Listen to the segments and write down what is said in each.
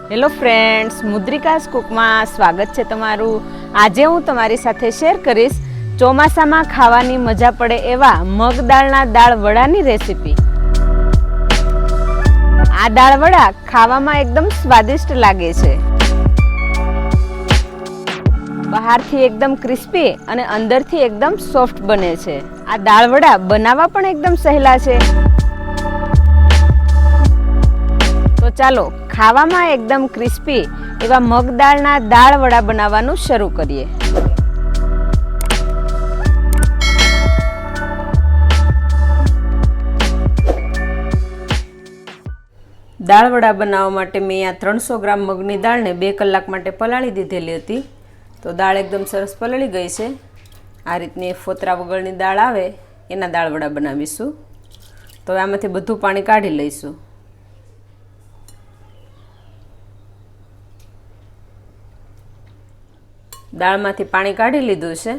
Hello friends, મુદ્રિકાસ કુકમાં સ્વાગત છે તમારું। આજે હું તમારી સાથે શેર કરીશ ચોમાસામાં ખાવાની મજા પડે એવા મગ દાળના દાળ વડાની રેસીપી। આ દાળ વડા ખાવામાં એકદમ સ્વાદિષ્ટ લાગે છે। બહારથી એકદમ ક્રિસ્પી અને અંદરથી એકદમ સોફ્ટ બને છે। આ દાળ વડા બનાવવા પણ એકદમ સહેલા છે। તો ચાલો ખાવામાં એકદમ ક્રિસ્પી એવા મગ દાળના દાળ વડા બનાવવાનું શરૂ કરીએ। દાળ વડા બનાવવા માટે મેં આ 300 ગ્રામ મગની દાળને 2 કલાક માટે પલાળી દીધેલી હતી। તો દાળ એકદમ સરસ પલળી ગઈ છે। આ રીતની ફોતરા વગરની દાળ આવે એના દાળ વડા બનાવીશું। તો આમાંથી બધું પાણી કાઢી લઈશું। દાળમાંથી પાણી કાઢી લીધું છે।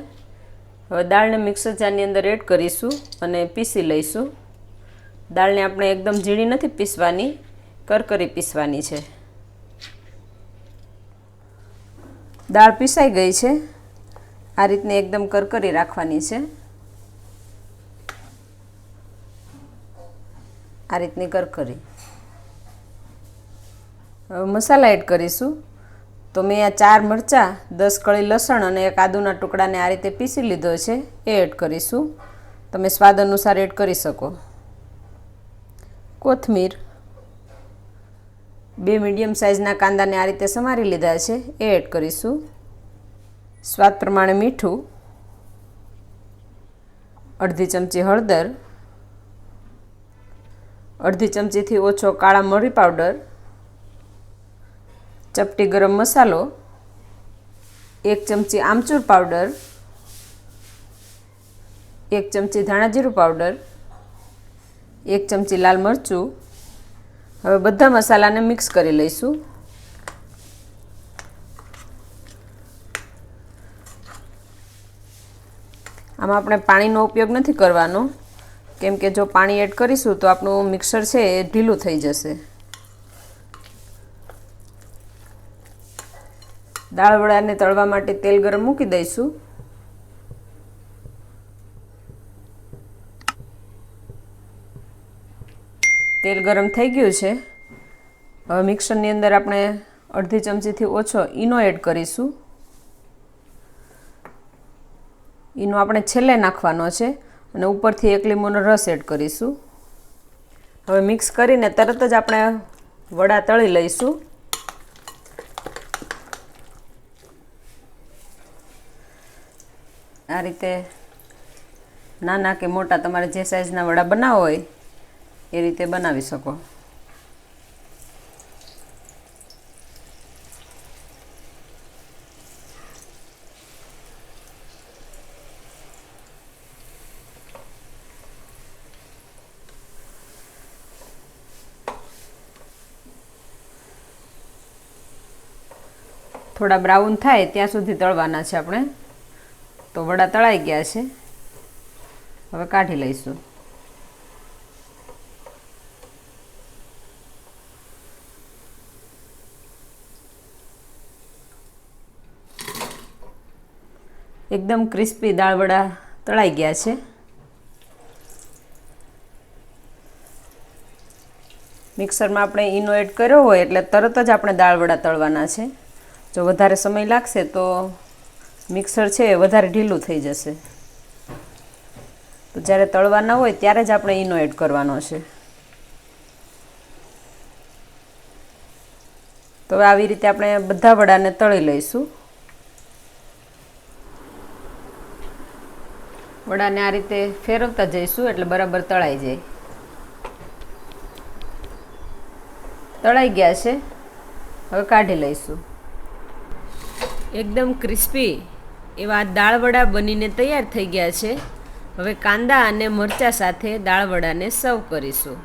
હવે દાળને મિક્સર જારની અંદર એડ કરીશું અને પીસી લઈશું। દાળને આપણે એકદમ ઝીણી નથી પીસવાની, કરકરી પીસવાની છે। દાળ પીસાઈ ગઈ છે। આ રીતની એકદમ કરકરી રાખવાની છે। આ રીતની કરકરી। હવે મસાલા એડ કરીશું। તો મેં આ 4 મરચાં, 10 કળી લસણ અને 1 આદુના ટુકડાને આ રીતે પીસી લીધો છે, એ એડ કરીશું। તમે સ્વાદ અનુસાર એડ કરી શકો। કોથમીર, 2 મીડિયમ સાઇઝના કાંદાને આ રીતે સમારી લીધા છે, એ એડ કરીશું। સ્વાદ પ્રમાણે મીઠું, અડધી ચમચી હળદર, અડધી ચમચીથી ઓછો કાળા મરી પાવડર, ચપટી ગરમ મસાલો, 1 ચમચી આમચૂર પાવડર, 1 ચમચી ધાણા જીરું પાવડર, 1 ચમચી લાલ મરચું। હવે બધા મસાલાને મિક્સ કરી લઈશું। આમાં આપણે પાણીનો ઉપયોગ નથી કરવાનો, કેમ કે જો પાણી એડ કરીશું તો આપણું મિક્સર છે એ ઢીલું થઈ જશે। દાળ વડાને તળવા માટે તેલ ગરમ મૂકી દઈશું। તેલ ગરમ થઈ ગયું છે। હવે મિક્સરની અંદર આપણે અડધી ચમચીથી ઓછો ઈનો એડ કરીશું। ઈનો આપણે છેલ્લે નાખવાનો છે અને ઉપરથી 1 લીંબુનો રસ એડ કરીશું। હવે મિક્સ કરીને તરત જ આપણે વડા તળી લઈશું। આ રીતે નાના કે મોટા તમારે જે સાઈઝના વડા બનાવવા હોય એ રીતે બનાવી શકો। થોડા બ્રાઉન થાય ત્યાં સુધી તળવાના છે આપણે। તો વડા તળાઈ ગયા છે, હવે કાઢી લઈશું। એકદમ ક્રિસ્પી દાળ વડા તળાઈ ગયા છે। મિક્સરમાં આપણે ઈનો એડ કર્યો હોય એટલે તરત જ આપણે દાળ વડા તળવાના છે। જો વધારે સમય લાગશે તો મિક્સર છે એ વધારે ઢીલું થઈ જશે। તો જ્યારે તળવાના હોય ત્યારે જ આપણે ઈનો એડ કરવાનો છે। તો આવી રીતે આપણે બધા વડાને તળી લઈશું। વડાને આ રીતે ફેરવતા જઈશું એટલે બરાબર તળાઈ જાય। તળાઈ ગયા છે, હવે કાઢી લઈશું। એકદમ ક્રિસ્પી એવા દાળ વડા બનીને તૈયાર થઈ ગયા છે। હવે કાંદા અને મરચાં સાથે દાળ વડાને સર્વ કરીશું।